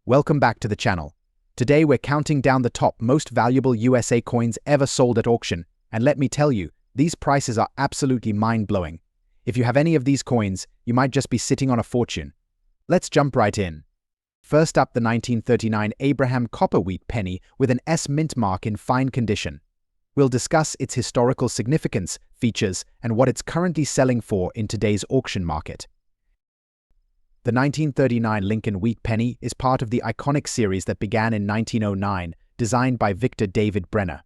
Welcome back to the channel. Today we're counting down the top most valuable USA coins ever sold at auction, and let me tell you, these prices are absolutely mind-blowing. If you have any of these coins, you might just be sitting on a fortune. Let's jump right in. First up, the 1939 Abraham copper wheat penny with an S mint mark in fine condition. We'll discuss its historical significance, features, and what it's currently selling for in today's auction market. The 1939 Lincoln wheat penny is part of the iconic series that began in 1909, designed by Victor David Brenner.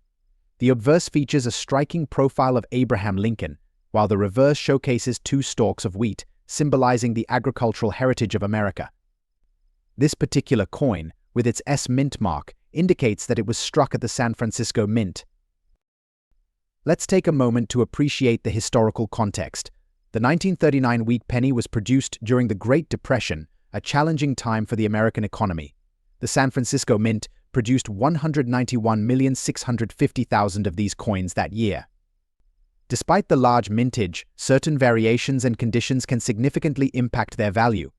The obverse features a striking profile of Abraham Lincoln, while the reverse showcases two stalks of wheat, symbolizing the agricultural heritage of America. This particular coin, with its S mint mark, indicates that it was struck at the San Francisco Mint. Let's take a moment to appreciate the historical context. The 1939 wheat penny was produced during the Great Depression, a challenging time for the American economy. The San Francisco Mint produced 191,650,000 of these coins that year. Despite the large mintage, certain variations and conditions can significantly impact their value.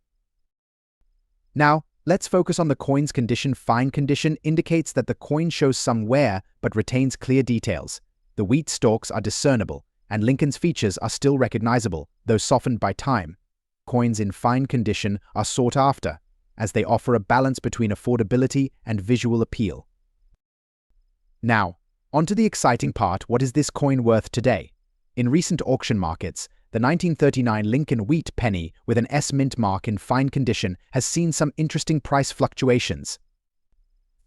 Now, let's focus on the coin's condition. Fine condition indicates that the coin shows some wear but retains clear details. The wheat stalks are discernible, and Lincoln's features are still recognizable, though softened by time. Coins in fine condition are sought after, as they offer a balance between affordability and visual appeal. Now, onto the exciting part. What is this coin worth today? In recent auction markets, the 1939 Lincoln wheat penny with an S mint mark in fine condition has seen some interesting price fluctuations.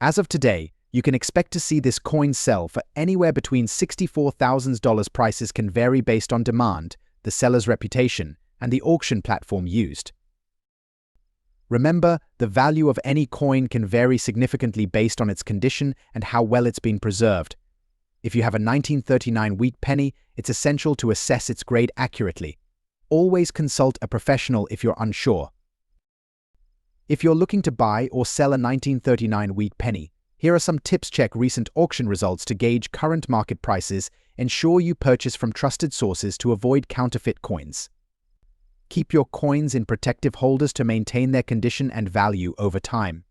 As of today, you can expect to see this coin sell for anywhere between $64,000. Prices can vary based on demand, the seller's reputation, and the auction platform used. Remember, the value of any coin can vary significantly based on its condition and how well it's been preserved. If you have a 1939 wheat penny, it's essential to assess its grade accurately. Always consult a professional if you're unsure. If you're looking to buy or sell a 1939 wheat penny, here are some tips. Check recent auction results to gauge current market prices. Ensure you purchase from trusted sources to avoid counterfeit coins. Keep your coins in protective holders to maintain their condition and value over time.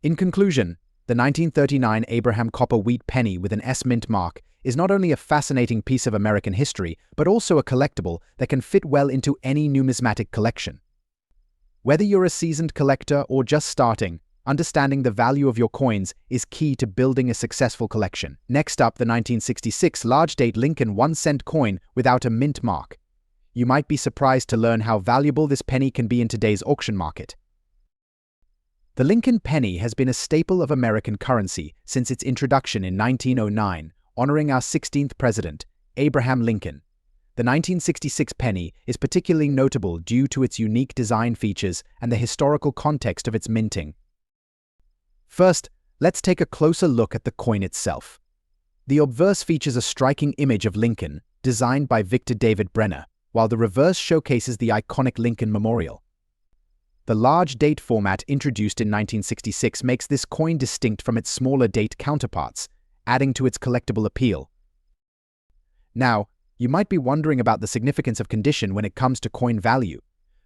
In conclusion, the 1939 Abraham copper wheat penny with an S mint mark is not only a fascinating piece of American history, but also a collectible that can fit well into any numismatic collection. Whether you're a seasoned collector or just starting, understanding the value of your coins is key to building a successful collection. Next up, the 1966 large-date Lincoln 1-cent coin without a mint mark. You might be surprised to learn how valuable this penny can be in today's auction market. The Lincoln penny has been a staple of American currency since its introduction in 1909, honoring our 16th president, Abraham Lincoln. The 1966 penny is particularly notable due to its unique design features and the historical context of its minting. First, let's take a closer look at the coin itself. The obverse features a striking image of Lincoln, designed by Victor David Brenner, while the reverse showcases the iconic Lincoln Memorial. The large date format introduced in 1966 makes this coin distinct from its smaller date counterparts, adding to its collectible appeal. Now, you might be wondering about the significance of condition when it comes to coin value.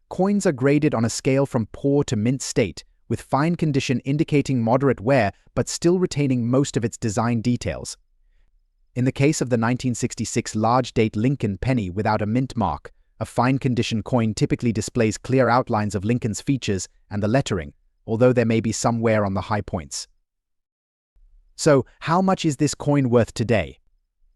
Coins are graded on a scale from poor to mint state, with fine condition indicating moderate wear but still retaining most of its design details. In the case of the 1966 large-date Lincoln penny without a mint mark, a fine condition coin typically displays clear outlines of Lincoln's features and the lettering, although there may be some wear on the high points. So, how much is this coin worth today?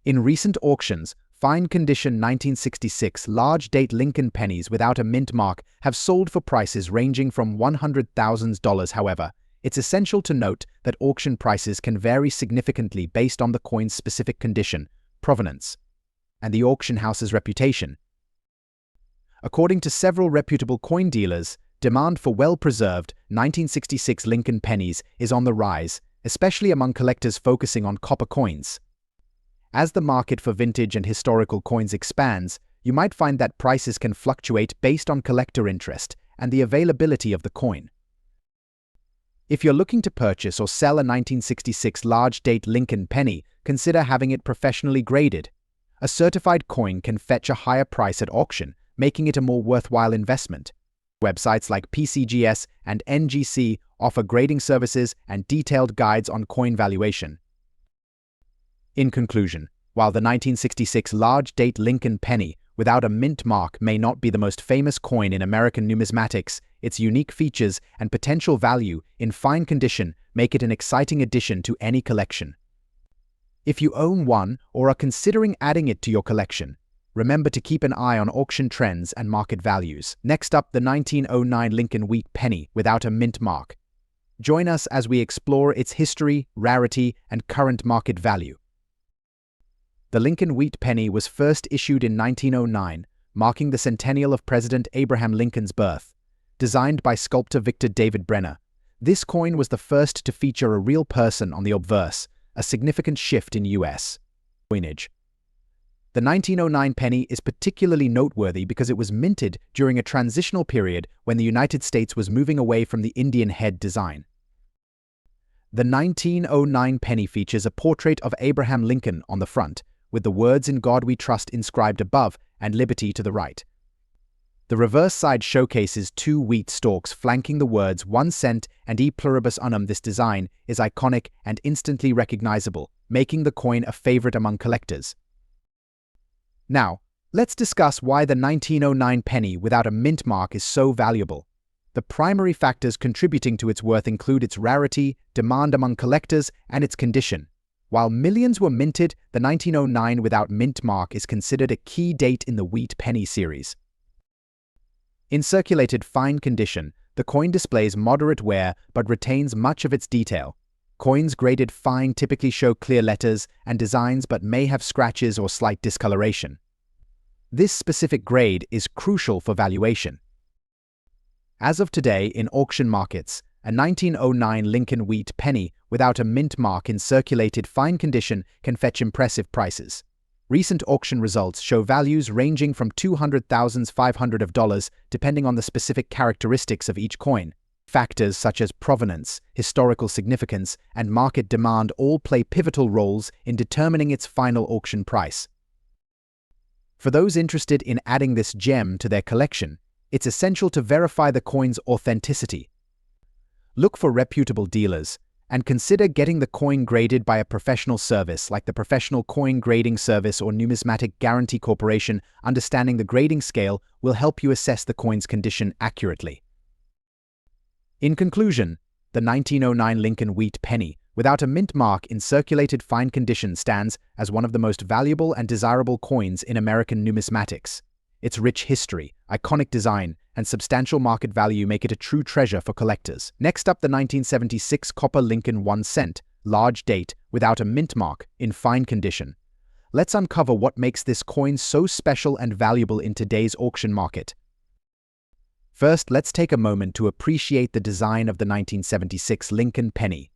In recent auctions, fine condition 1966 large-date Lincoln pennies without a mint mark have sold for prices ranging from $100,000. However, it's essential to note that auction prices can vary significantly based on the coin's specific condition, provenance, and the auction house's reputation. According to several reputable coin dealers, demand for well-preserved 1966 Lincoln pennies is on the rise, especially among collectors focusing on copper coins. As the market for vintage and historical coins expands, you might find that prices can fluctuate based on collector interest and the availability of the coin. If you're looking to purchase or sell a 1966 large-date Lincoln penny, consider having it professionally graded. A certified coin can fetch a higher price at auction, making it a more worthwhile investment. Websites like PCGS and NGC offer grading services and detailed guides on coin valuation. In conclusion, while the 1966 large-date Lincoln penny without a mint mark may not be the most famous coin in American numismatics, its unique features and potential value in fine condition make it an exciting addition to any collection. If you own one or are considering adding it to your collection, remember to keep an eye on auction trends and market values. Next up, the 1909 Lincoln wheat penny without a mint mark. Join us as we explore its history, rarity, and current market value. The Lincoln wheat penny was first issued in 1909, marking the centennial of President Abraham Lincoln's birth. Designed by sculptor Victor David Brenner, this coin was the first to feature a real person on the obverse, a significant shift in U.S. coinage. The 1909 penny is particularly noteworthy because it was minted during a transitional period when the United States was moving away from the Indian head design. The 1909 penny features a portrait of Abraham Lincoln on the front, with the words "In God We Trust" inscribed above and "Liberty" to the right. The reverse side showcases two wheat stalks flanking the words 1 cent and E pluribus unum. This design is iconic and instantly recognizable, making the coin a favorite among collectors. Now, let's discuss why the 1909 penny without a mint mark is so valuable. The primary factors contributing to its worth include its rarity, demand among collectors, and its condition. While millions were minted, the 1909 without mint mark is considered a key date in the wheat penny series. In circulated fine condition, the coin displays moderate wear but retains much of its detail. Coins graded fine typically show clear letters and designs but may have scratches or slight discoloration. This specific grade is crucial for valuation. As of today, in auction markets, a 1909 Lincoln wheat penny without a mint mark in circulated fine condition can fetch impressive prices. Recent auction results show values ranging from $200,500 depending on the specific characteristics of each coin. Factors such as provenance, historical significance, and market demand all play pivotal roles in determining its final auction price. For those interested in adding this gem to their collection, it's essential to verify the coin's authenticity. Look for reputable dealers, and consider getting the coin graded by a professional service like the Professional Coin Grading Service or Numismatic Guarantee Corporation. Understanding the grading scale will help you assess the coin's condition accurately. In conclusion, the 1909 Lincoln wheat penny without a mint mark in circulated fine condition stands as one of the most valuable and desirable coins in American numismatics. Its rich history, iconic design, and substantial market value make it a true treasure for collectors. Next up, the 1976 copper Lincoln 1 cent, large date, without a mint mark, in fine condition. Let's uncover what makes this coin so special and valuable in today's auction market. First, let's take a moment to appreciate the design of the 1976 Lincoln penny.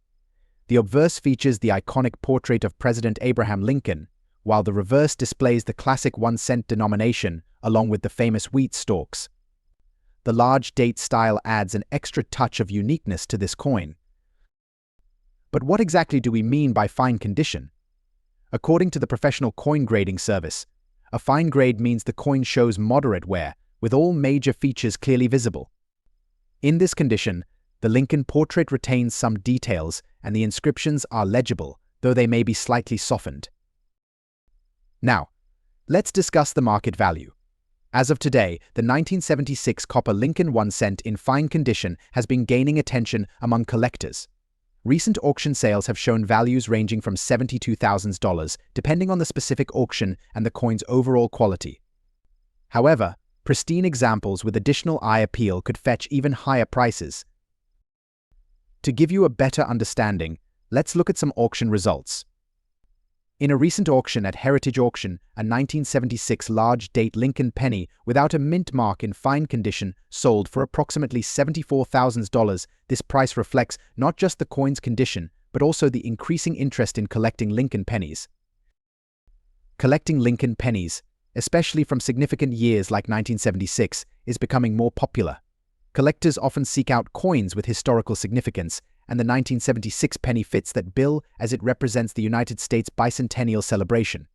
The obverse features the iconic portrait of President Abraham Lincoln, while the reverse displays the classic 1 cent denomination along with the famous wheat stalks. The large date style adds an extra touch of uniqueness to this coin. But what exactly do we mean by fine condition? According to the Professional Coin Grading Service, a fine grade means the coin shows moderate wear, with all major features clearly visible. In this condition, the Lincoln portrait retains some details and the inscriptions are legible, though they may be slightly softened. Now, let's discuss the market value. As of today, the 1976 copper Lincoln 1 cent in fine condition has been gaining attention among collectors. Recent auction sales have shown values ranging from $72,000 depending on the specific auction and the coin's overall quality. However, pristine examples with additional eye appeal could fetch even higher prices. To give you a better understanding, let's look at some auction results. In a recent auction at Heritage Auction, a 1976 large-date Lincoln penny without a mint mark in fine condition sold for approximately $74,000. This price reflects not just the coin's condition, but also the increasing interest in collecting Lincoln pennies. Collecting Lincoln pennies, especially from significant years like 1976, is becoming more popular. Collectors often seek out coins with historical significance, and the 1976 penny fits that bill as it represents the United States Bicentennial celebration.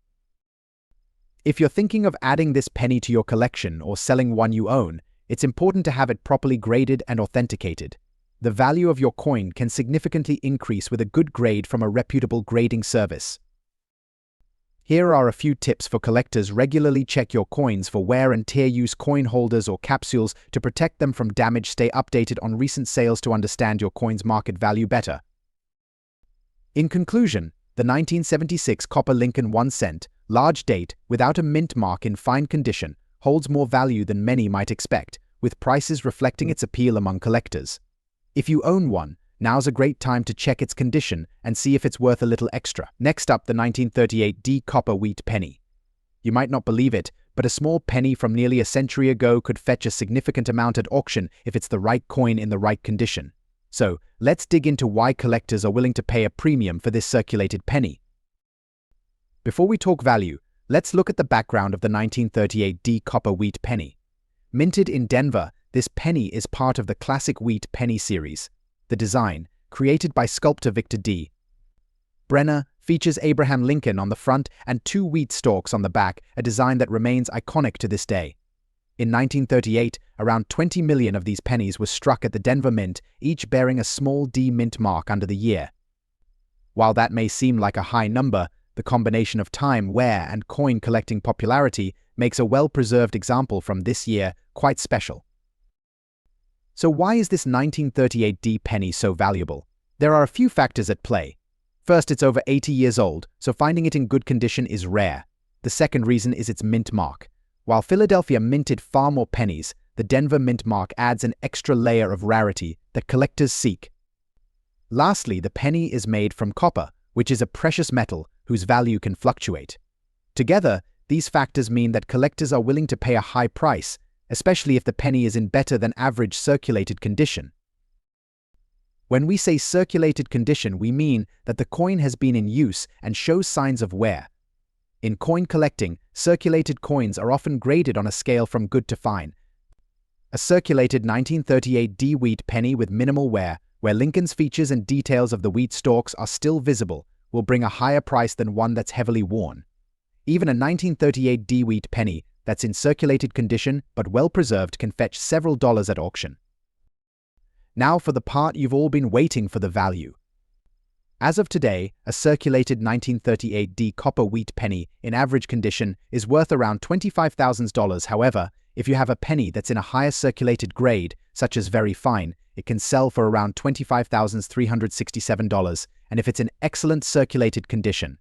If you're thinking of adding this penny to your collection or selling one you own, it's important to have it properly graded and authenticated. The value of your coin can significantly increase with a good grade from a reputable grading service. Here are a few tips for collectors. Regularly check your coins for wear and tear. Use coin holders or capsules to protect them from damage. Stay updated on recent sales to understand your coin's market value better. In conclusion, the 1976 copper Lincoln 1 cent, large date, without a mint mark, in fine condition, holds more value than many might expect, with prices reflecting its appeal among collectors. If you own one, now's a great time to check its condition and see if it's worth a little extra. Next up, the 1938 D copper wheat penny. You might not believe it, but a small penny from nearly a century ago could fetch a significant amount at auction if it's the right coin in the right condition. So, let's dig into why collectors are willing to pay a premium for this circulated penny. Before we talk value, let's look at the background of the 1938 D copper wheat penny. Minted in Denver, this penny is part of the classic wheat penny series. The design, created by sculptor Victor D. Brenner, features Abraham Lincoln on the front and two wheat stalks on the back, a design that remains iconic to this day. In 1938, around 20 million of these pennies were struck at the Denver Mint, each bearing a small D mint mark under the year. While that may seem like a high number, the combination of time, wear, and coin collecting popularity makes a well-preserved example from this year quite special. So why is this 1938 D penny so valuable? There are a few factors at play. First, it's over 80 years old, so finding it in good condition is rare. The second reason is its mint mark. While Philadelphia minted far more pennies, the Denver mint mark adds an extra layer of rarity that collectors seek. Lastly, the penny is made from copper, which is a precious metal whose value can fluctuate. Together, these factors mean that collectors are willing to pay a high price, especially if the penny is in better than average circulated condition. When we say circulated condition, we mean that the coin has been in use and shows signs of wear. In coin collecting, circulated coins are often graded on a scale from good to fine. A circulated 1938 D wheat penny with minimal wear, where Lincoln's features and details of the wheat stalks are still visible, will bring a higher price than one that's heavily worn. Even a 1938 D wheat penny that's in circulated condition but well preserved can fetch several dollars at auction. Now for the part you've all been waiting for, the value. As of today, a circulated 1938 D copper wheat penny in average condition is worth around $25,000. However, if you have a penny that's in a higher circulated grade, such as very fine, it can sell for around $25,367, and if it's in excellent circulated condition.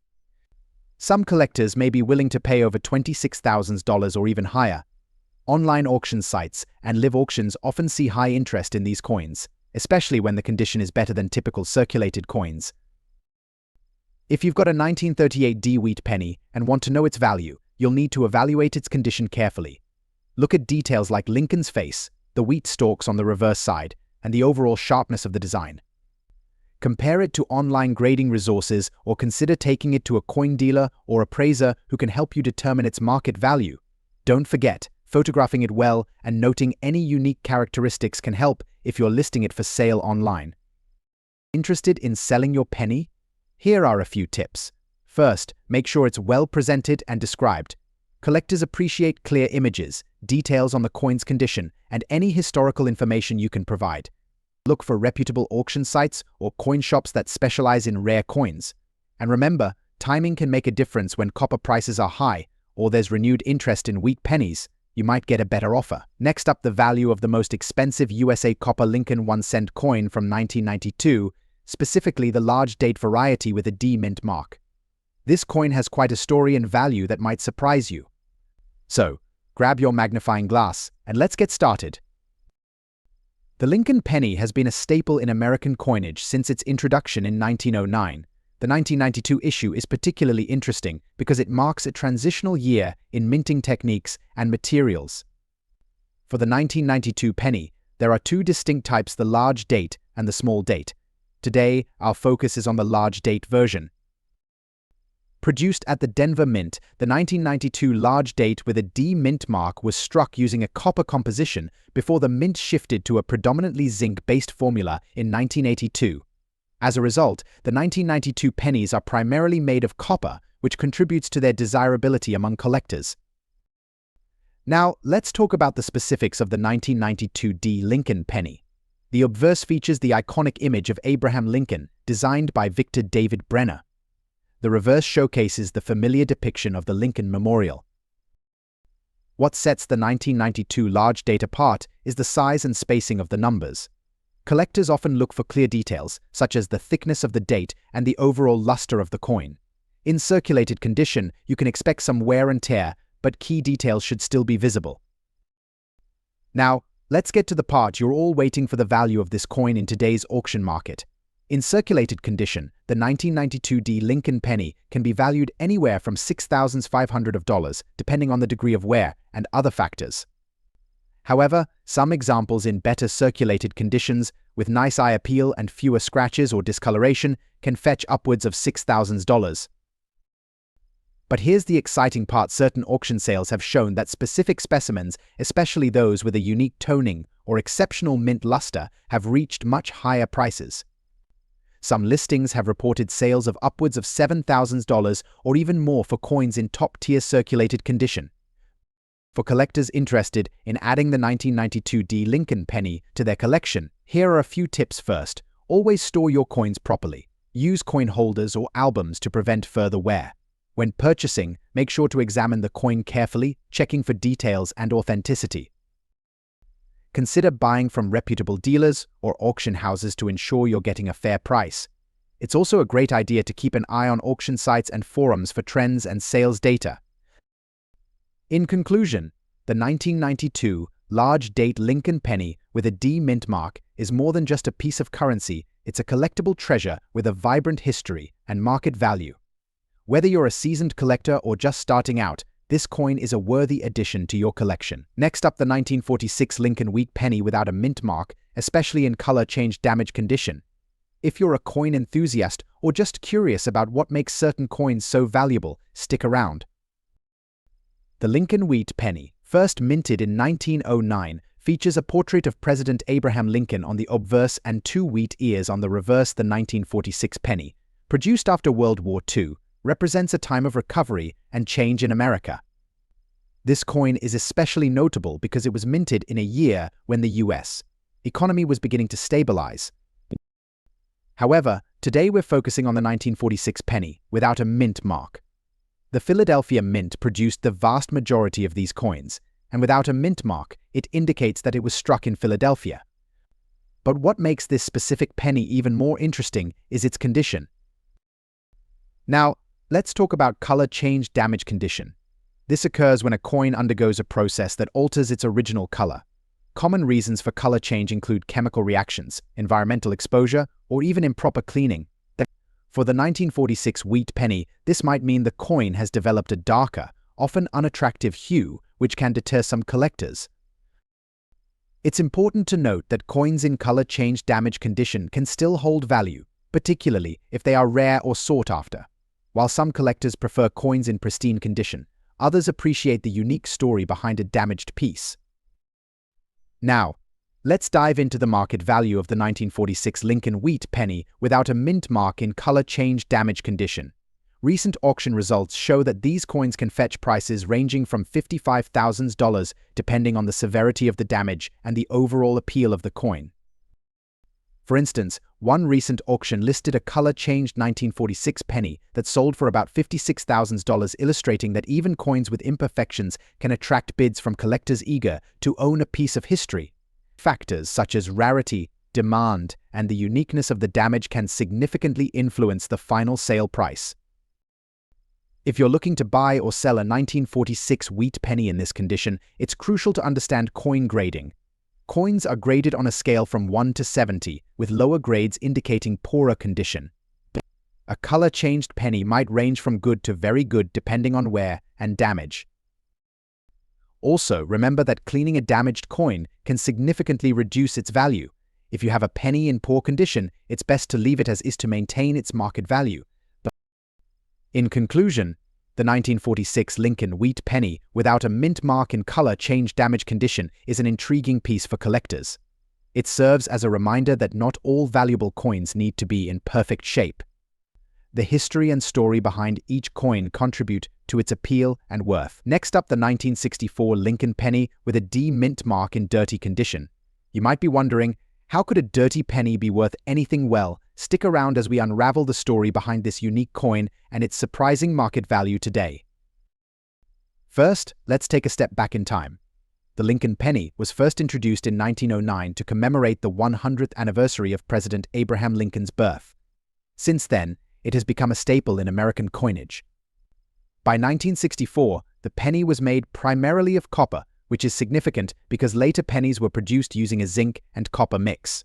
Some collectors may be willing to pay over $26,000 or even higher. Online auction sites and live auctions often see high interest in these coins, especially when the condition is better than typical circulated coins. If you've got a 1938 D wheat penny and want to know its value, you'll need to evaluate its condition carefully. Look at details like Lincoln's face, the wheat stalks on the reverse side, and the overall sharpness of the design. Compare it to online grading resources or consider taking it to a coin dealer or appraiser who can help you determine its market value. Don't forget, photographing it well and noting any unique characteristics can help if you're listing it for sale online. Interested in selling your penny? Here are a few tips. First, make sure it's well presented and described. Collectors appreciate clear images, details on the coin's condition, and any historical information you can provide. Look for reputable auction sites or coin shops that specialize in rare coins. And remember, timing can make a difference. When copper prices are high or there's renewed interest in wheat pennies, you might get a better offer. Next up, the value of the most expensive USA copper Lincoln 1 cent coin from 1992, specifically the large date variety with a D mint mark. This coin has quite a story and value that might surprise you. So, grab your magnifying glass and let's get started. The Lincoln penny has been a staple in American coinage since its introduction in 1909. The 1992 issue is particularly interesting because it marks a transitional year in minting techniques and materials. For the 1992 penny, there are two distinct types: the large date and the small date. Today, our focus is on the large date version. Produced at the Denver Mint, the 1992 large date with a D mint mark was struck using a copper composition before the mint shifted to a predominantly zinc-based formula in 1982. As a result, the 1992 pennies are primarily made of copper, which contributes to their desirability among collectors. Now, let's talk about the specifics of the 1992 D. Lincoln penny. The obverse features the iconic image of Abraham Lincoln, designed by Victor David Brenner. The reverse showcases the familiar depiction of the Lincoln Memorial. What sets the 1992 large date apart is the size and spacing of the numbers. Collectors often look for clear details, such as the thickness of the date and the overall luster of the coin. In circulated condition, you can expect some wear and tear, but key details should still be visible. Now, let's get to the part you're all waiting for: the value of this coin in today's auction market. In circulated condition, the 1992 D. Lincoln penny can be valued anywhere from $6,500, depending on the degree of wear and other factors. However, some examples in better circulated conditions, with nice eye appeal and fewer scratches or discoloration, can fetch upwards of $6,000. But here's the exciting part: certain auction sales have shown that specific specimens, especially those with a unique toning or exceptional mint luster, have reached much higher prices. Some listings have reported sales of upwards of $7,000 or even more for coins in top-tier circulated condition. For collectors interested in adding the 1992 D. Lincoln penny to their collection, here are a few tips. First, always store your coins properly. Use coin holders or albums to prevent further wear. When purchasing, make sure to examine the coin carefully, checking for details and authenticity. Consider buying from reputable dealers or auction houses to ensure you're getting a fair price. It's also a great idea to keep an eye on auction sites and forums for trends and sales data. In conclusion, the 1992 large-date Lincoln penny with a D mint mark is more than just a piece of currency. It's a collectible treasure with a vibrant history and market value. Whether you're a seasoned collector or just starting out, this coin is a worthy addition to your collection. Next up, the 1946 Lincoln wheat penny without a mint mark, especially in color change damage condition. If you're a coin enthusiast or just curious about what makes certain coins so valuable, stick around. The Lincoln wheat penny, first minted in 1909, features a portrait of President Abraham Lincoln on the obverse and 2 wheat ears on the reverse. The 1946 penny, produced after World War II, represents a time of recovery and change in America. This coin is especially notable because it was minted in a year when the U.S. economy was beginning to stabilize. However, today we're focusing on the 1946 penny without a mint mark. The Philadelphia Mint produced the vast majority of these coins, and without a mint mark, it indicates that it was struck in Philadelphia. But what makes this specific penny even more interesting is its condition. Now, let's talk about color change damage condition. This occurs when a coin undergoes a process that alters its original color. Common reasons for color change include chemical reactions, environmental exposure, or even improper cleaning. For the 1946 wheat penny, this might mean the coin has developed a darker, often unattractive hue, which can deter some collectors. It's important to note that coins in color change damage condition can still hold value, particularly if they are rare or sought after. While some collectors prefer coins in pristine condition, others appreciate the unique story behind a damaged piece. Now, let's dive into the market value of the 1946 Lincoln wheat penny without a mint mark in color change damage condition. Recent auction results show that these coins can fetch prices ranging from $55,000 depending on the severity of the damage and the overall appeal of the coin. For instance, one recent auction listed a color-changed 1946 penny that sold for about $56,000, illustrating that even coins with imperfections can attract bids from collectors eager to own a piece of history. Factors such as rarity, demand, and the uniqueness of the damage can significantly influence the final sale price. If you're looking to buy or sell a 1946 wheat penny in this condition, it's crucial to understand coin grading. Coins are graded on a scale from 1 to 70, with lower grades indicating poorer condition. A color-changed penny might range from good to very good depending on wear and damage. Also, remember that cleaning a damaged coin can significantly reduce its value. If you have a penny in poor condition, it's best to leave it as is to maintain its market value. In conclusion, the 1946 Lincoln wheat penny without a mint mark in color change damage condition is an intriguing piece for collectors. It serves as a reminder that not all valuable coins need to be in perfect shape. the history and story behind each coin contribute to its appeal and worth. Next up, the 1964 Lincoln penny with a D mint mark in dirty condition. You might be wondering, how could a dirty penny be worth anything? Well, stick around as we unravel the story behind this unique coin and its surprising market value today. First, let's take a step back in time. The Lincoln penny was first introduced in 1909 to commemorate the 100th anniversary of President Abraham Lincoln's birth. Since then, it has become a staple in American coinage. By 1964, the penny was made primarily of copper, which is significant because later pennies were produced using a zinc and copper mix.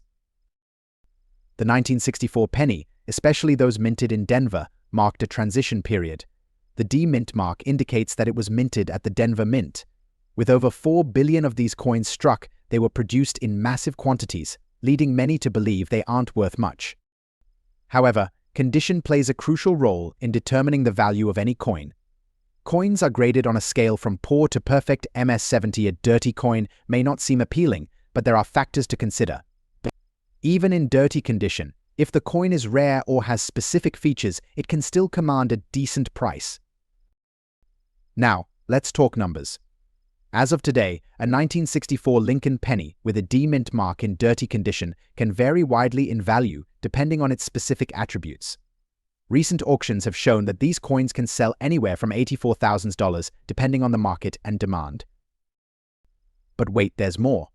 The 1964 penny, especially those minted in Denver, marked a transition period. The D mint mark indicates that it was minted at the Denver Mint. With over 4 billion of these coins struck, they were produced in massive quantities, leading many to believe they aren't worth much. However, condition plays a crucial role in determining the value of any coin. Coins are graded on a scale from poor to perfect. MS-70, a dirty coin, may not seem appealing, but there are factors to consider. Even in dirty condition, if the coin is rare or has specific features, it can still command a decent price. Now, let's talk numbers. As of today, a 1964 Lincoln penny with a D mint mark in dirty condition can vary widely in value depending on its specific attributes. Recent auctions have shown that these coins can sell anywhere from $84,000 depending on the market and demand. But wait, there's more.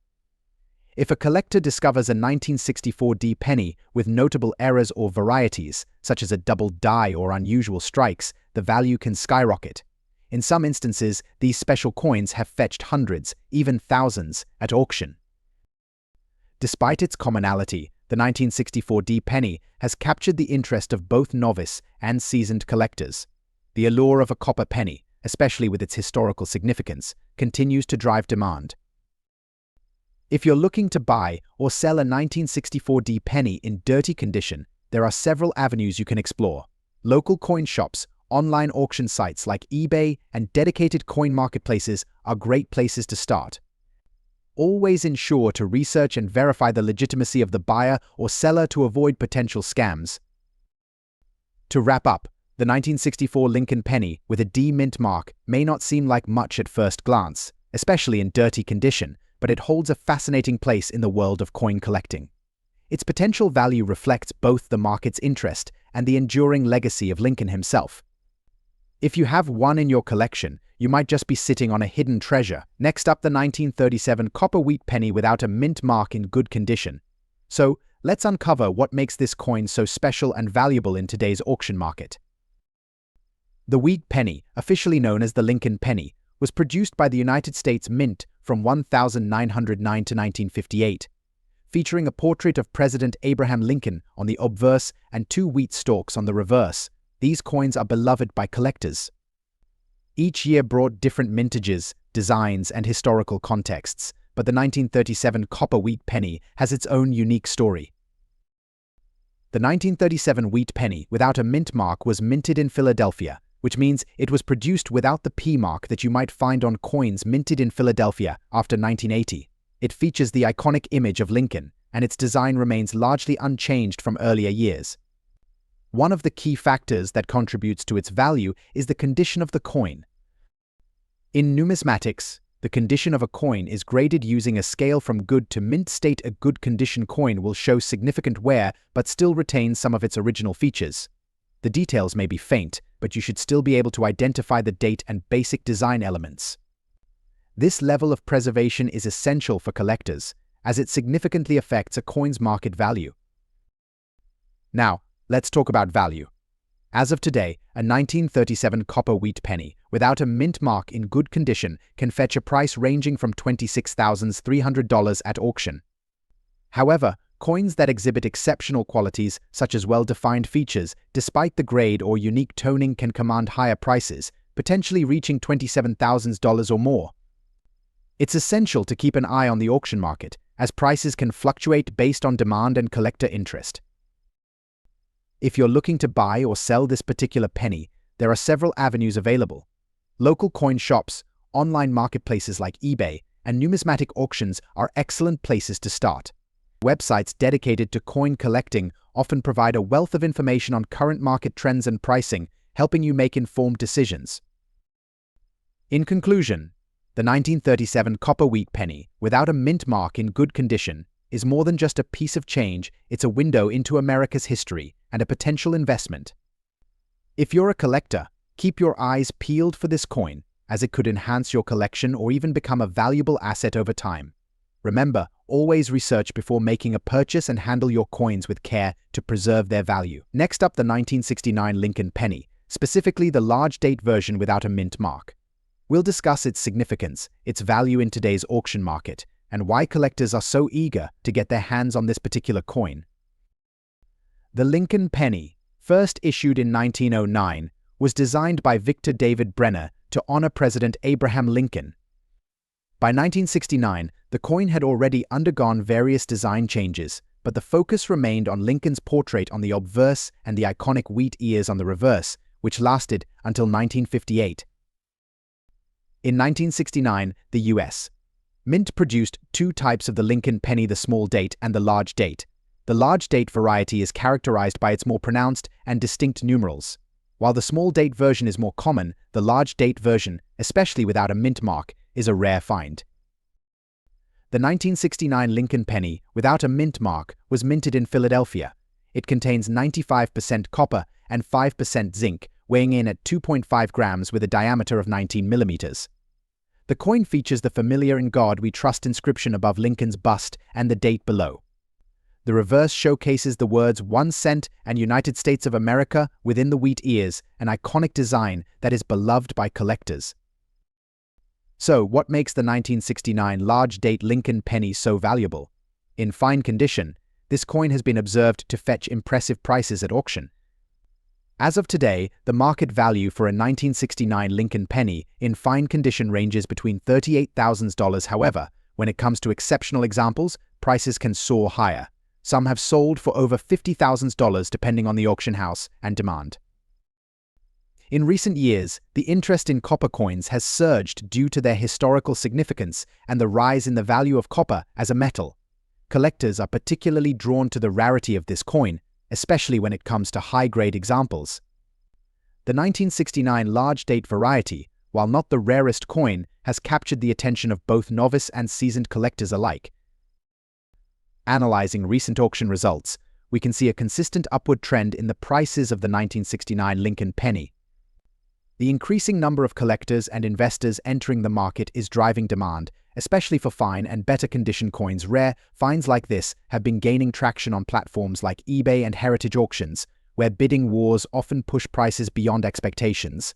If a collector discovers a 1964 D penny with notable errors or varieties, such as a double die or unusual strikes, the value can skyrocket. In some instances, these special coins have fetched hundreds, even thousands, at auction. Despite its commonality, the 1964 D penny has captured the interest of both novice and seasoned collectors. The allure of a copper penny, especially with its historical significance, continues to drive demand. If you're looking to buy or sell a 1964 D penny in dirty condition, there are several avenues you can explore. Local coin shops, online auction sites like eBay, and dedicated coin marketplaces are great places to start. Always ensure to research and verify the legitimacy of the buyer or seller to avoid potential scams. To wrap up, the 1964 Lincoln penny with a D mint mark may not seem like much at first glance, especially in dirty condition, but it holds a fascinating place in the world of coin collecting. Its potential value reflects both the market's interest and the enduring legacy of Lincoln himself. If you have one in your collection, you might just be sitting on a hidden treasure. Next up, the 1937 copper wheat penny without a mint mark in good condition. So, let's uncover what makes this coin so special and valuable in today's auction market. The wheat penny, officially known as the Lincoln penny, was produced by the United States Mint from 1909 to 1958, featuring a portrait of President Abraham Lincoln on the obverse and 2 wheat stalks on the reverse. These coins are beloved by collectors. Each year brought different mintages, designs, and historical contexts, but the 1937 copper wheat penny has its own unique story. The 1937 wheat penny without a mint mark was minted in Philadelphia, which means it was produced without the P mark that you might find on coins minted in Philadelphia after 1980. It features the iconic image of Lincoln, and its design remains largely unchanged from earlier years. One of the key factors that contributes to its value is the condition of the coin. In numismatics, the condition of a coin is graded using a scale from good to mint state. A good condition coin will show significant wear but still retain some of its original features. The details may be faint, but you should still be able to identify the date and basic design elements. This level of preservation is essential for collectors, as it significantly affects a coin's market value. Now, let's talk about value. As of today, a 1937 copper wheat penny without a mint mark in good condition can fetch a price ranging from $26,300 at auction. However, coins that exhibit exceptional qualities, such as well-defined features, despite the grade or unique toning, can command higher prices, potentially reaching $27,000 or more. It's essential to keep an eye on the auction market, as prices can fluctuate based on demand and collector interest. If you're looking to buy or sell this particular penny, there are several avenues available. Local coin shops, online marketplaces like eBay, and numismatic auctions are excellent places to start. Websites dedicated to coin collecting often provide a wealth of information on current market trends and pricing, helping you make informed decisions. In conclusion, the 1937 copper wheat penny, without a mint mark in good condition, is more than just a piece of change. It's a window into America's history and a potential investment. If you're a collector, keep your eyes peeled for this coin, as it could enhance your collection or even become a valuable asset over time. Remember, always research before making a purchase and handle your coins with care to preserve their value. Next up, the 1969 Lincoln penny, specifically the large date version without a mint mark. We'll discuss its significance, its value in today's auction market, and why collectors are so eager to get their hands on this particular coin. The Lincoln penny, first issued in 1909, was designed by Victor David Brenner to honor President Abraham Lincoln. By 1969, the coin had already undergone various design changes, but the focus remained on Lincoln's portrait on the obverse and the iconic wheat ears on the reverse, which lasted until 1958. In 1969, the U.S. Mint produced two types of the Lincoln penny: the small date and the large date. The large date variety is characterized by its more pronounced and distinct numerals. While the small date version is more common, the large date version, especially without a mint mark, is a rare find. The 1969 Lincoln penny, without a mint mark, was minted in Philadelphia. It contains 95% copper and 5% zinc, weighing in at 2.5 grams with a diameter of 19 millimeters. The coin features the familiar "In God We Trust" inscription above Lincoln's bust and the date below. The reverse showcases the words 1 cent and United States of America within the wheat ears, an iconic design that is beloved by collectors. So, what makes the 1969 large-date Lincoln penny so valuable? In fine condition, this coin has been observed to fetch impressive prices at auction. As of today, the market value for a 1969 Lincoln penny in fine condition ranges between $38,000. However, when it comes to exceptional examples, prices can soar higher. Some have sold for over $50,000 depending on the auction house and demand. In recent years, the interest in copper coins has surged due to their historical significance and the rise in the value of copper as a metal. Collectors are particularly drawn to the rarity of this coin, especially when it comes to high-grade examples. The 1969 large-date variety, while not the rarest coin, has captured the attention of both novice and seasoned collectors alike. Analyzing recent auction results, we can see a consistent upward trend in the prices of the 1969 Lincoln penny. The increasing number of collectors and investors entering the market is driving demand, especially for fine and better condition coins. Rare finds like this have been gaining traction on platforms like eBay and heritage auctions, where bidding wars often push prices beyond expectations.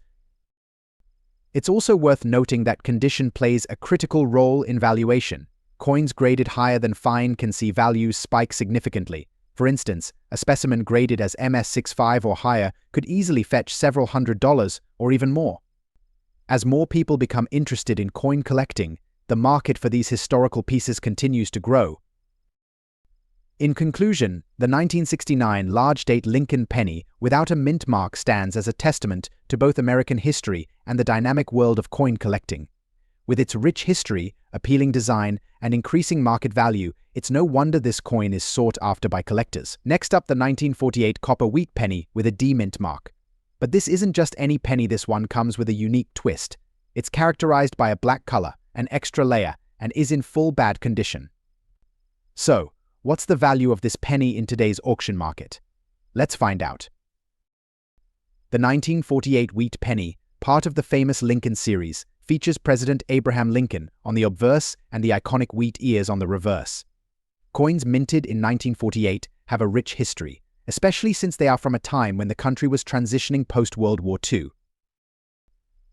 It's also worth noting that condition plays a critical role in valuation. Coins graded higher than fine can see values spike significantly. For instance, a specimen graded as MS65 or higher could easily fetch several $100s or even more. As more people become interested in coin collecting, the market for these historical pieces continues to grow. In conclusion, the 1969 large-date Lincoln penny without a mint mark stands as a testament to both American history and the dynamic world of coin collecting. With its rich history, appealing design, and increasing market value, it's no wonder this coin is sought after by collectors. Next up, the 1948 copper wheat penny with a D mint mark. But this isn't just any penny. This one comes with a unique twist. It's characterized by a black color, an extra layer, and is in full bad condition. So, what's the value of this penny in today's auction market? Let's find out. The 1948 wheat penny, part of the famous Lincoln series, features President Abraham Lincoln on the obverse and the iconic wheat ears on the reverse. Coins minted in 1948 have a rich history, especially since they are from a time when the country was transitioning post-World War II.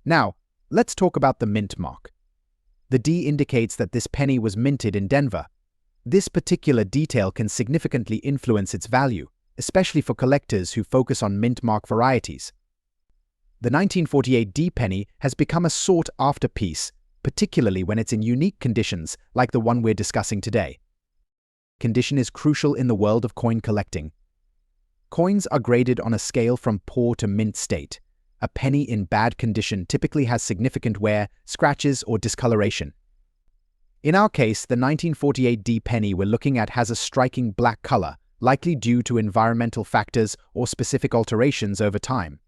Now, let's talk about the mint mark. The D indicates that this penny was minted in Denver. This particular detail can significantly influence its value, especially for collectors who focus on mint mark varieties. The 1948 D penny has become a sought-after piece, particularly when it's in unique conditions like the one we're discussing today. Condition is crucial in the world of coin collecting. Coins are graded on a scale from poor to mint state. A penny in bad condition typically has significant wear, scratches, or discoloration. In our case, the 1948D penny we're looking at has a striking black color, likely due to environmental factors or specific alterations over time.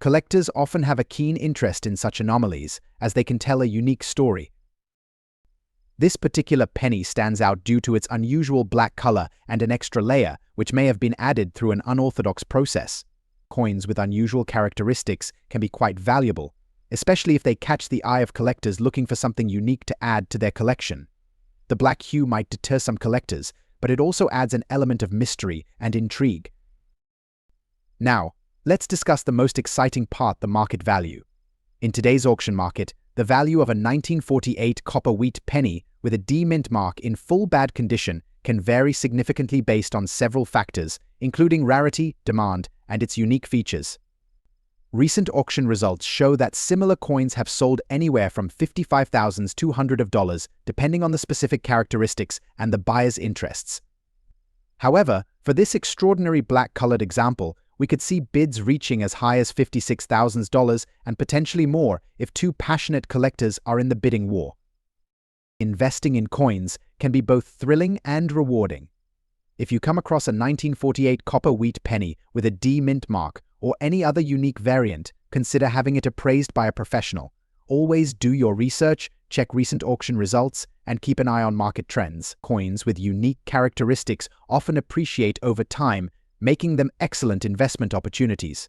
Collectors often have a keen interest in such anomalies, as they can tell a unique story. This particular penny stands out due to its unusual black color and an extra layer, which may have been added through an unorthodox process. Coins with unusual characteristics can be quite valuable, especially if they catch the eye of collectors looking for something unique to add to their collection. The black hue might deter some collectors, but it also adds an element of mystery and intrigue. Now, let's discuss the most exciting part: the market value. In today's auction market, the value of a 1948 copper wheat penny with a D mint mark in full bad condition can vary significantly based on several factors, including rarity, demand, and its unique features. Recent auction results show that similar coins have sold anywhere from $55,200 depending on the specific characteristics and the buyer's interests. However, for this extraordinary black-colored example, we could see bids reaching as high as $56,000 and potentially more if two passionate collectors are in the bidding war. Investing in coins can be both thrilling and rewarding. If you come across a 1948 copper wheat penny with a D mint mark or any other unique variant, consider having it appraised by a professional. Always do your research, check recent auction results, and keep an eye on market trends. Coins with unique characteristics often appreciate over time, making them excellent investment opportunities.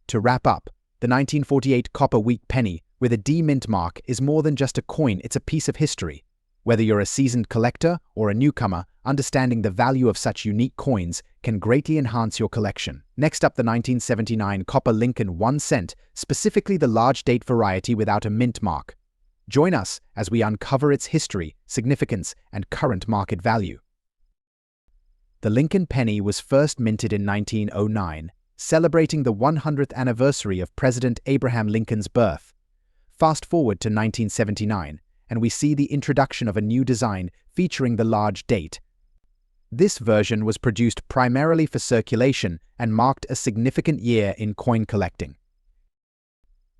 To wrap up, the 1948 copper wheat penny with a D mint mark is more than just a coin, it's a piece of history. Whether you're a seasoned collector or a newcomer, understanding the value of such unique coins can greatly enhance your collection. Next up, the 1979 copper Lincoln 1 cent, specifically the large date variety without a mint mark. Join us as we uncover its history, significance, and current market value. The Lincoln penny was first minted in 1909, celebrating the 100th anniversary of President Abraham Lincoln's birth. Fast forward to 1979, and we see the introduction of a new design featuring the large date. This version was produced primarily for circulation and marked a significant year in coin collecting.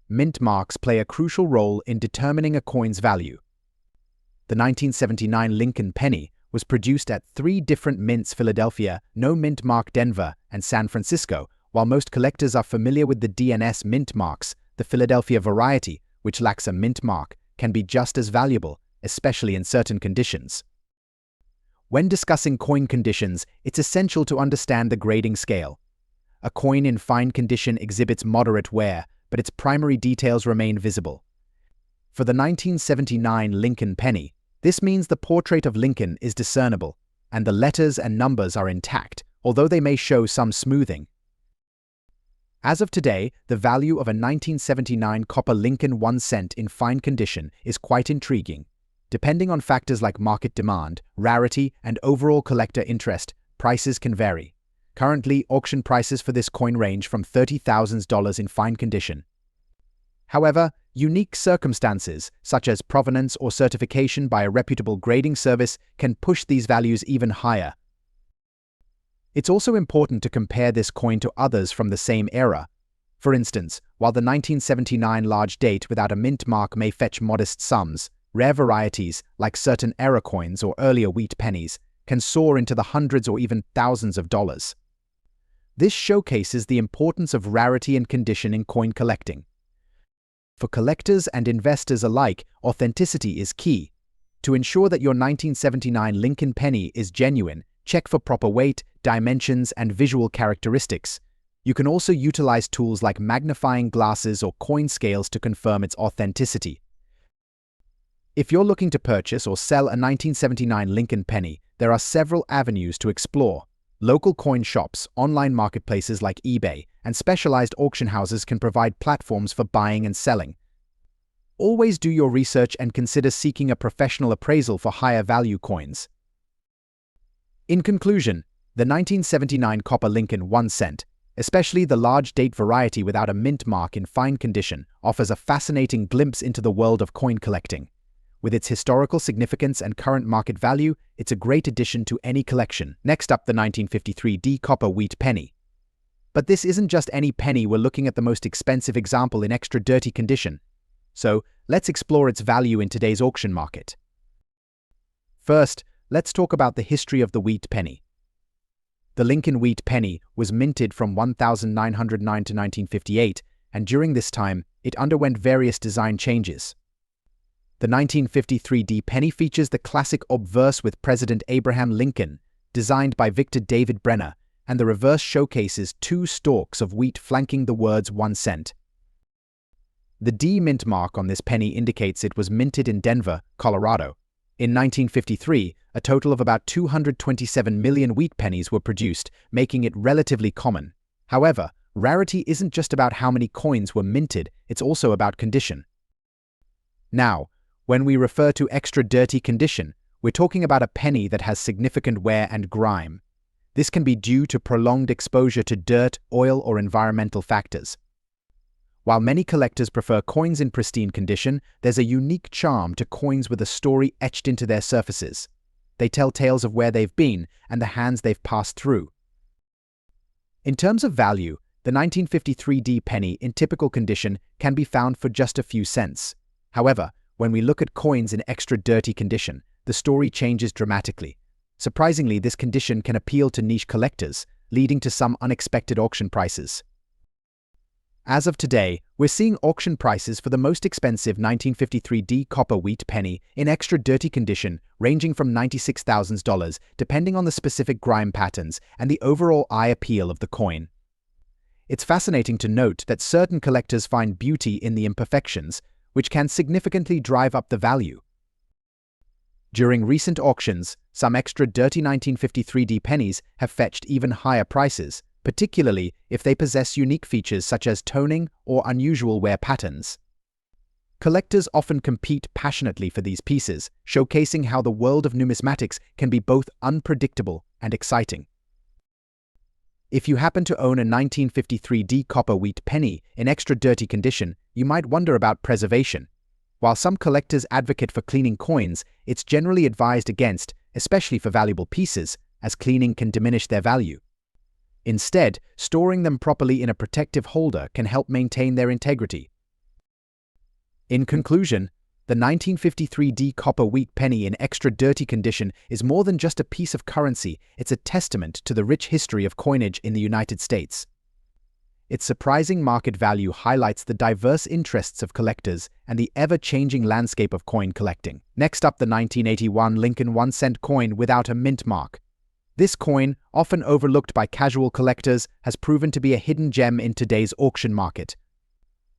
Mint marks play a crucial role in determining a coin's value. The 1979 Lincoln penny was produced at 3 different mints: Philadelphia, no mint mark Denver, and San Francisco. While most collectors are familiar with the DNS mint marks, the Philadelphia variety, which lacks a mint mark, can be just as valuable, especially in certain conditions. When discussing coin conditions, it's essential to understand the grading scale. A coin in fine condition exhibits moderate wear, but its primary details remain visible. For the 1979 Lincoln penny, this means the portrait of Lincoln is discernible, and the letters and numbers are intact, although they may show some smoothing. As of today, the value of a 1979 copper Lincoln 1 cent in fine condition is quite intriguing. Depending on factors like market demand, rarity, and overall collector interest, prices can vary. Currently, auction prices for this coin range from $30,000 in fine condition. However, unique circumstances, such as provenance or certification by a reputable grading service, can push these values even higher. It's also important to compare this coin to others from the same era. For instance, while the 1979 large date without a mint mark may fetch modest sums, rare varieties, like certain era coins or earlier wheat pennies, can soar into the hundreds or even thousands of dollars. This showcases the importance of rarity and condition in coin collecting. For collectors and investors alike, authenticity is key. To ensure that your 1979 Lincoln penny is genuine, check for proper weight, dimensions, and visual characteristics. You can also utilize tools like magnifying glasses or coin scales to confirm its authenticity. If you're looking to purchase or sell a 1979 Lincoln penny, there are several avenues to explore. Local coin shops, online marketplaces like eBay, and specialized auction houses can provide platforms for buying and selling. Always do your research and consider seeking a professional appraisal for higher value coins. In conclusion, the 1979 copper Lincoln 1 cent, especially the large date variety without a mint mark in fine condition, offers a fascinating glimpse into the world of coin collecting. With its historical significance and current market value, it's a great addition to any collection. Next up, the 1953 D copper wheat penny. But this isn't just any penny, we're looking at the most expensive example in extra dirty condition. So, let's explore its value in today's auction market. First, let's talk about the history of the wheat penny. The Lincoln wheat penny was minted from 1909 to 1958, and during this time, it underwent various design changes. The 1953 penny features the classic obverse with President Abraham Lincoln, designed by Victor David Brenner, and the reverse showcases two stalks of wheat flanking the words 1 cent. The D mint mark on this penny indicates it was minted in Denver, Colorado. In 1953, a total of about 227 million wheat pennies were produced, making it relatively common. However, rarity isn't just about how many coins were minted, it's also about condition. Now, when we refer to extra dirty condition, we're talking about a penny that has significant wear and grime. This can be due to prolonged exposure to dirt, oil, or environmental factors. While many collectors prefer coins in pristine condition, there's a unique charm to coins with a story etched into their surfaces. They tell tales of where they've been and the hands they've passed through. In terms of value, the 1953 penny in typical condition can be found for just a few cents. However, when we look at coins in extra dirty condition, the story changes dramatically. Surprisingly, this condition can appeal to niche collectors, leading to some unexpected auction prices. As of today, we're seeing auction prices for the most expensive 1953 copper wheat penny in extra dirty condition ranging from $96,000 depending on the specific grime patterns and the overall eye appeal of the coin. It's fascinating to note that certain collectors find beauty in the imperfections, which can significantly drive up the value. During recent auctions, some extra dirty 1953 pennies have fetched even higher prices, particularly if they possess unique features such as toning or unusual wear patterns. Collectors often compete passionately for these pieces, showcasing how the world of numismatics can be both unpredictable and exciting. If you happen to own a 1953 copper wheat penny in extra dirty condition, you might wonder about preservation. While some collectors advocate for cleaning coins, it's generally advised against, especially for valuable pieces, as cleaning can diminish their value. Instead, storing them properly in a protective holder can help maintain their integrity. In conclusion, the 1953 copper wheat penny in extra dirty condition is more than just a piece of currency, it's a testament to the rich history of coinage in the United States. Its surprising market value highlights the diverse interests of collectors and the ever-changing landscape of coin collecting. Next up, the 1981 Lincoln 1-cent coin without a mint mark. This coin, often overlooked by casual collectors, has proven to be a hidden gem in today's auction market.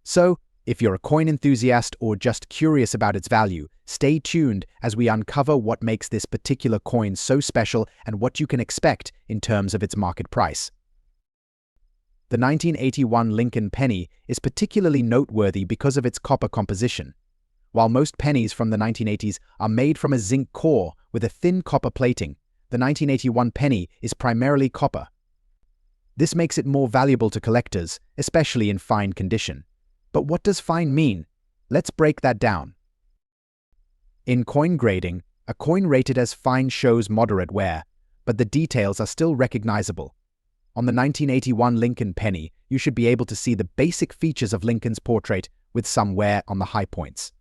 So, if you're a coin enthusiast or just curious about its value, stay tuned as we uncover what makes this particular coin so special and what you can expect in terms of its market price. The 1981 Lincoln penny is particularly noteworthy because of its copper composition. While most pennies from the 1980s are made from a zinc core with a thin copper plating, the 1981 penny is primarily copper. This makes it more valuable to collectors, especially in fine condition. But what does fine mean? Let's break that down. In coin grading, a coin rated as fine shows moderate wear, but the details are still recognizable. On the 1981 Lincoln penny, you should be able to see the basic features of Lincoln's portrait with some wear on the high points.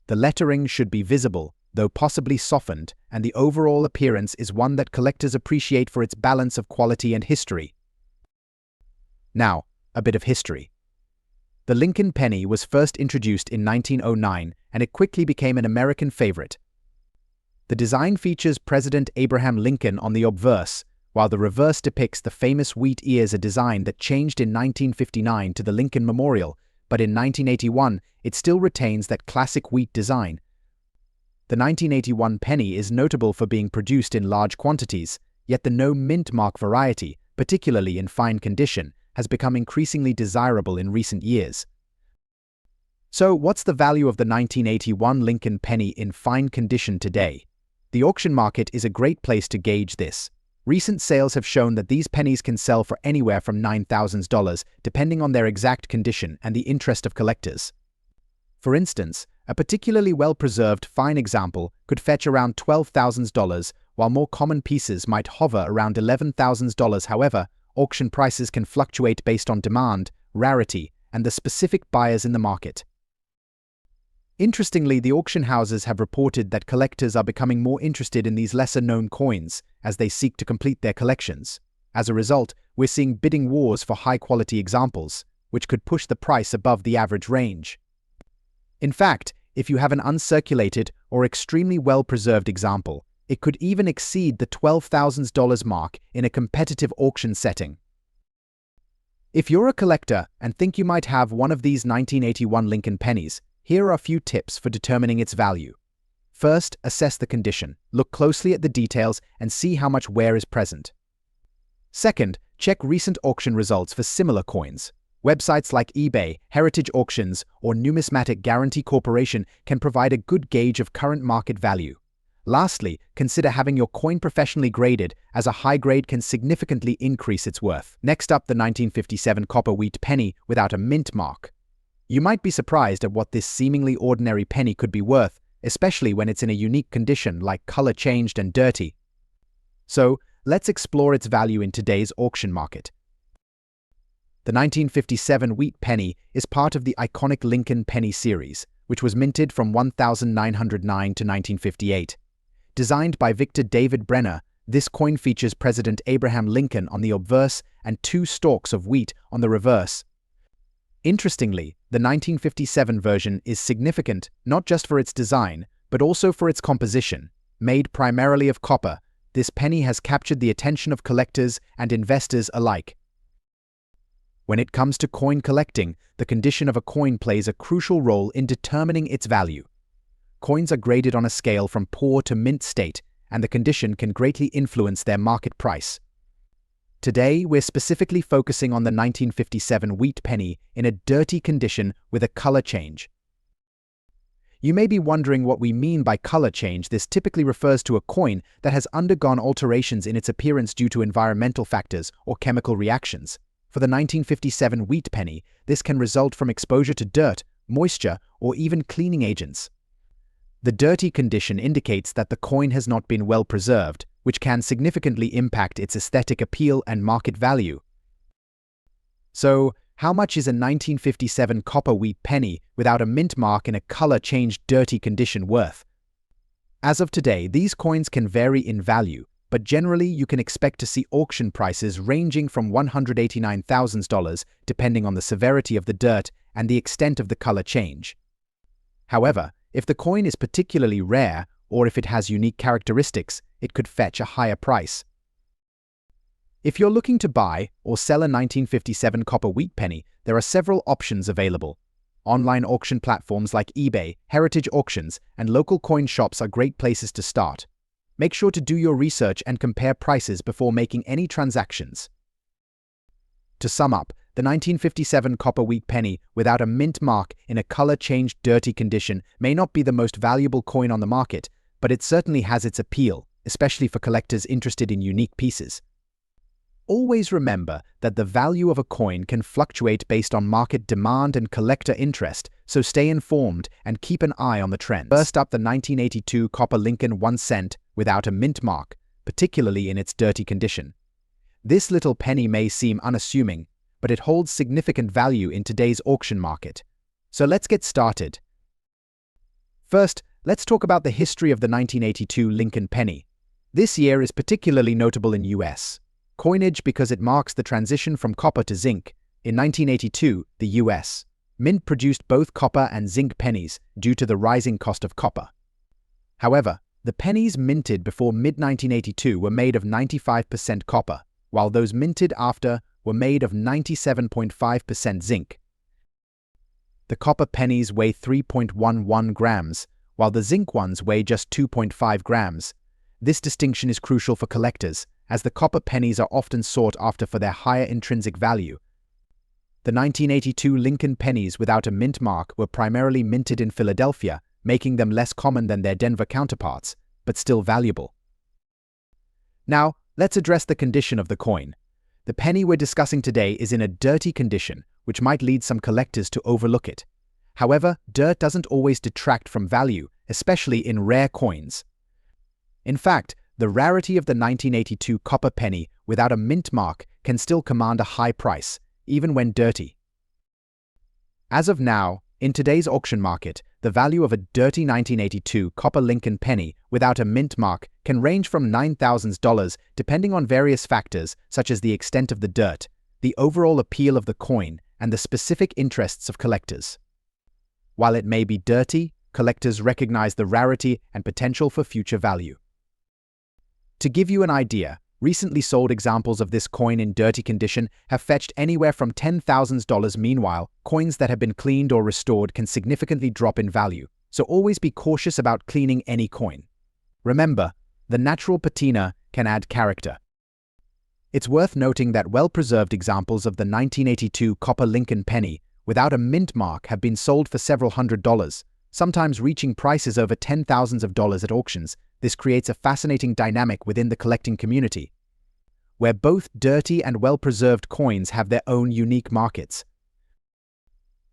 The lettering should be visible, though possibly softened, and the overall appearance is one that collectors appreciate for its balance of quality and history. Now, a bit of history. The Lincoln penny was first introduced in 1909, and it quickly became an American favorite. The design features President Abraham Lincoln on the obverse, while the reverse depicts the famous wheat ears, a design that changed in 1959 to the Lincoln Memorial, but in 1981 it still retains that classic wheat design. The 1981 penny is notable for being produced in large quantities, yet the no mint mark variety, particularly in fine condition, has become increasingly desirable in recent years. So, what's the value of the 1981 Lincoln penny in fine condition today? The auction market is a great place to gauge this. Recent sales have shown that these pennies can sell for anywhere from $9,000, depending on their exact condition and the interest of collectors. For instance, a particularly well-preserved fine example could fetch around $12,000, while more common pieces might hover around $11,000. However, auction prices can fluctuate based on demand, rarity, and the specific buyers in the market. Interestingly, the auction houses have reported that collectors are becoming more interested in these lesser-known coins as they seek to complete their collections. As a result, we're seeing bidding wars for high-quality examples, which could push the price above the average range. In fact, if you have an uncirculated or extremely well-preserved example, it could even exceed the $12,000 mark in a competitive auction setting. If you're a collector and think you might have one of these 1981 Lincoln pennies, here are a few tips for determining its value. First, assess the condition. Look closely at the details and see how much wear is present. Second, check recent auction results for similar coins. Websites like eBay, Heritage Auctions, or Numismatic Guarantee Corporation can provide a good gauge of current market value. Lastly, consider having your coin professionally graded, as a high grade can significantly increase its worth. Next up, the 1957 copper wheat penny without a mint mark. You might be surprised at what this seemingly ordinary penny could be worth, especially when it's in a unique condition like color changed and dirty. So, let's explore its value in today's auction market. The 1957 wheat penny is part of the iconic Lincoln penny series, which was minted from 1909 to 1958. Designed by Victor David Brenner, this coin features President Abraham Lincoln on the obverse and 2 stalks of wheat on the reverse. Interestingly, the 1957 version is significant not just for its design, but also for its composition. Made primarily of copper, this penny has captured the attention of collectors and investors alike. When it comes to coin collecting, the condition of a coin plays a crucial role in determining its value. Coins are graded on a scale from poor to mint state, and the condition can greatly influence their market price. Today, we're specifically focusing on the 1957 wheat penny in a dirty condition with a color change. You may be wondering what we mean by color change. This typically refers to a coin that has undergone alterations in its appearance due to environmental factors or chemical reactions. For the 1957 wheat penny, this can result from exposure to dirt, moisture, or even cleaning agents. The dirty condition indicates that the coin has not been well preserved, which can significantly impact its aesthetic appeal and market value. So, how much is a 1957 copper wheat penny without a mint mark in a color-changed dirty condition worth? As of today, these coins can vary in value, but generally you can expect to see auction prices ranging from $189,000 depending on the severity of the dirt and the extent of the color change. However, if the coin is particularly rare or if it has unique characteristics, it could fetch a higher price. If you're looking to buy or sell a 1957 copper wheat penny, there are several options available. Online auction platforms like eBay, Heritage Auctions, and local coin shops are great places to start. Make sure to do your research and compare prices before making any transactions. To sum up, the 1957 copper wheat penny without a mint mark in a color-changed dirty condition may not be the most valuable coin on the market, but it certainly has its appeal, especially for collectors interested in unique pieces. Always remember that the value of a coin can fluctuate based on market demand and collector interest, so stay informed and keep an eye on the trends. First up, the 1982 copper Lincoln 1 cent without a mint mark, particularly in its dirty condition. This little penny may seem unassuming, but it holds significant value in today's auction market. So let's get started. First, let's talk about the history of the 1982 Lincoln penny. This year is particularly notable in U.S. coinage because it marks the transition from copper to zinc. In 1982, the U.S. Mint produced both copper and zinc pennies due to the rising cost of copper. However, the pennies minted before mid-1982 were made of 95% copper, while those minted after were made of 97.5% zinc. The copper pennies weigh 3.11 grams, while the zinc ones weigh just 2.5 grams. This distinction is crucial for collectors, as the copper pennies are often sought after for their higher intrinsic value. The 1982 Lincoln pennies without a mint mark were primarily minted in Philadelphia, making them less common than their Denver counterparts, but still valuable. Now, let's address the condition of the coin. The penny we're discussing today is in a dirty condition, which might lead some collectors to overlook it. However, dirt doesn't always detract from value, especially in rare coins. In fact, the rarity of the 1982 copper penny without a mint mark can still command a high price, even when dirty. As of now, In today's auction market, the value of a dirty 1982 copper Lincoln penny without a mint mark can range from $9,000 depending on various factors such as the extent of the dirt, the overall appeal of the coin, and the specific interests of collectors. While it may be dirty, collectors recognize the rarity and potential for future value. To give you an idea, recently sold examples of this coin in dirty condition have fetched anywhere from $10,000. Meanwhile, coins that have been cleaned or restored can significantly drop in value, so always be cautious about cleaning any coin. Remember, the natural patina can add character. It's worth noting that well-preserved examples of the 1982 copper Lincoln penny without a mint mark have been sold for several $100s, sometimes reaching prices over $10,000s at auctions. This creates a fascinating dynamic within the collecting community, where both dirty and well-preserved coins have their own unique markets.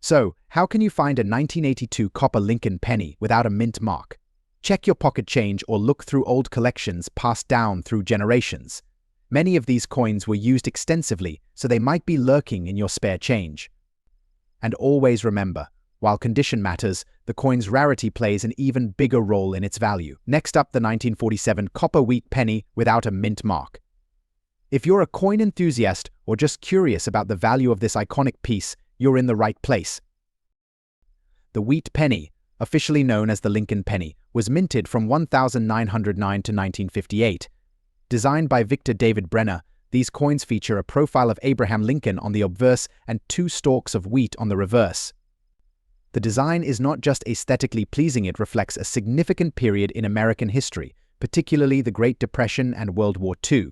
So, how can you find a 1982 copper Lincoln penny without a mint mark? Check your pocket change or look through old collections passed down through generations. Many of these coins were used extensively, so they might be lurking in your spare change. And always remember, while condition matters, the coin's rarity plays an even bigger role in its value. Next up, the 1947 copper wheat penny without a mint mark. If you're a coin enthusiast or just curious about the value of this iconic piece, you're in the right place. The wheat penny, officially known as the Lincoln penny, was minted from 1909 to 1958. Designed by Victor David Brenner, these coins feature a profile of Abraham Lincoln on the obverse and 2 stalks of wheat on the reverse. The design is not just aesthetically pleasing, it reflects a significant period in American history, particularly the Great Depression and World War II.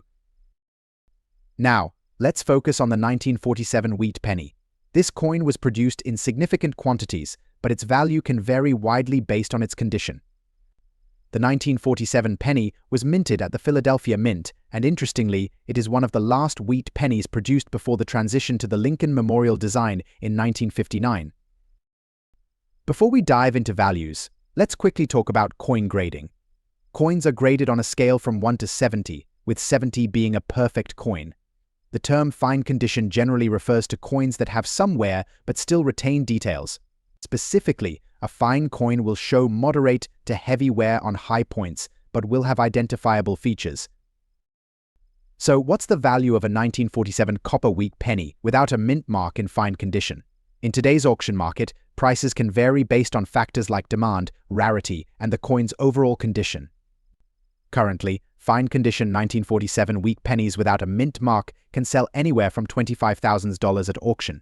Now, let's focus on the 1947 wheat penny. This coin was produced in significant quantities, but its value can vary widely based on its condition. The 1947 penny was minted at the Philadelphia Mint, and interestingly, it is one of the last wheat pennies produced before the transition to the Lincoln Memorial design in 1959. Before we dive into values, let's quickly talk about coin grading. Coins are graded on a scale from 1 to 70, with 70 being a perfect coin. The term fine condition generally refers to coins that have some wear but still retain details. Specifically, a fine coin will show moderate to heavy wear on high points, but will have identifiable features. So, what's the value of a 1947 copper wheat penny without a mint mark in fine condition? In today's auction market, prices can vary based on factors like demand, rarity, and the coin's overall condition. Currently, fine condition 1947 wheat pennies without a mint mark can sell anywhere from $25,000 at auction.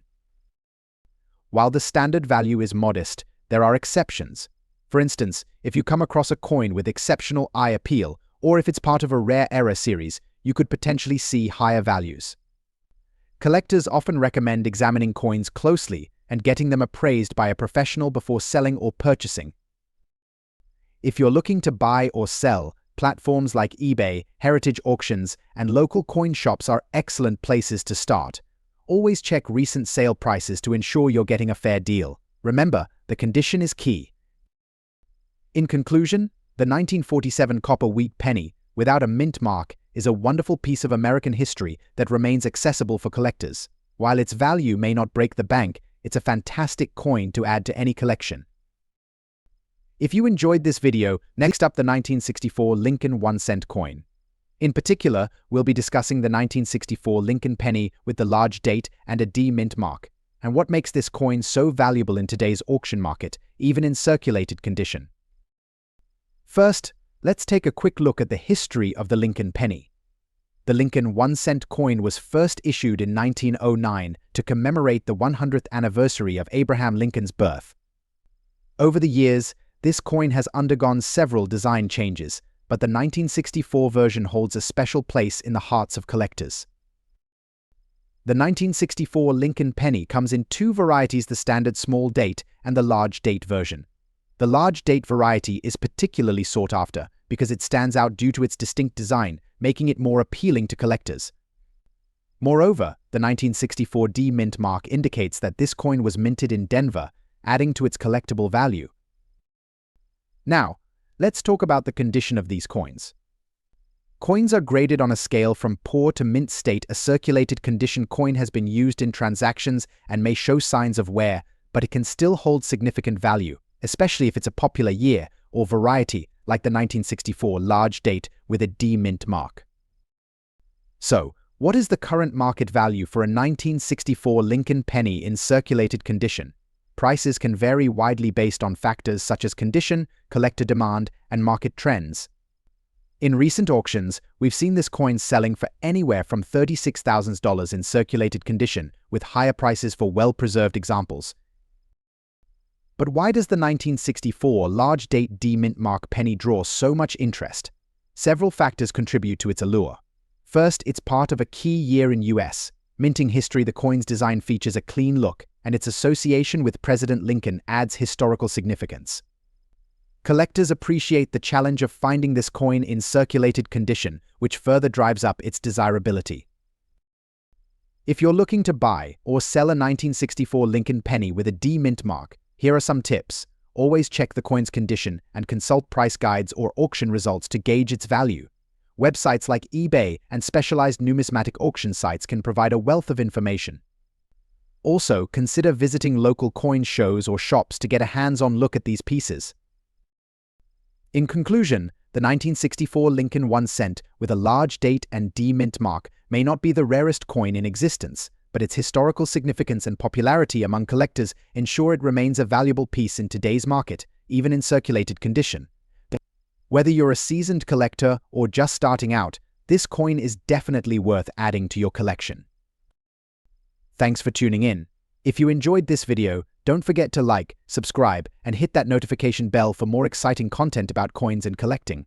While the standard value is modest, there are exceptions. For instance, if you come across a coin with exceptional eye appeal, or if it's part of a rare era series, you could potentially see higher values. Collectors often recommend examining coins closely and getting them appraised by a professional before selling or purchasing. If you're looking to buy or sell, platforms like eBay, heritage auctions, and local coin shops are excellent places to start. Always check recent sale prices to ensure you're getting a fair deal. Remember, the condition is key. In conclusion, the 1947 copper wheat penny, without a mint mark, is a wonderful piece of American history that remains accessible for collectors. While its value may not break the bank, it's a fantastic coin to add to any collection. If you enjoyed this video, next up the 1964 Lincoln 1-cent coin. In particular, we'll be discussing the 1964 Lincoln penny with the large date and a D mint mark, and what makes this coin so valuable in today's auction market, even in circulated condition. First, let's take a quick look at the history of the Lincoln penny. The Lincoln 1-cent coin was first issued in 1909 to commemorate the 100th anniversary of Abraham Lincoln's birth. Over the years, this coin has undergone several design changes, but the 1964 version holds a special place in the hearts of collectors. The 1964 Lincoln penny comes in 2 varieties: the standard small date and the large date version. The large date variety is particularly sought after because it stands out due to its distinct design, making it more appealing to collectors. Moreover, the 1964 D mint mark indicates that this coin was minted in Denver, adding to its collectible value. Now, let's talk about the condition of these coins. Coins are graded on a scale from poor to mint state. A circulated condition coin has been used in transactions and may show signs of wear, but it can still hold significant value, especially if it's a popular year or variety like the 1964 large date with a D mint mark. So, what is the current market value for a 1964 Lincoln penny in circulated condition? Prices can vary widely based on factors such as condition, collector demand, and market trends. In recent auctions, we've seen this coin selling for anywhere from $36,000 in circulated condition, with higher prices for well-preserved examples. But why does the 1964 large date D mint mark penny draw so much interest? Several factors contribute to its allure. First, it's part of a key year in US minting history. The coin's design features a clean look, and its association with President Lincoln adds historical significance. Collectors appreciate the challenge of finding this coin in circulated condition, which further drives up its desirability. If you're looking to buy or sell a 1964 Lincoln penny with a D mint mark, here are some tips. Always check the coin's condition and consult price guides or auction results to gauge its value. Websites like eBay and specialized numismatic auction sites can provide a wealth of information. Also, consider visiting local coin shows or shops to get a hands-on look at these pieces. In conclusion, the 1964 Lincoln 1 cent with a large date and D mint mark may not be the rarest coin in existence, but its historical significance and popularity among collectors ensure it remains a valuable piece in today's market, even in circulated condition. Whether you're a seasoned collector or just starting out, this coin is definitely worth adding to your collection. Thanks for tuning in. If you enjoyed this video, don't forget to like, subscribe, and hit that notification bell for more exciting content about coins and collecting.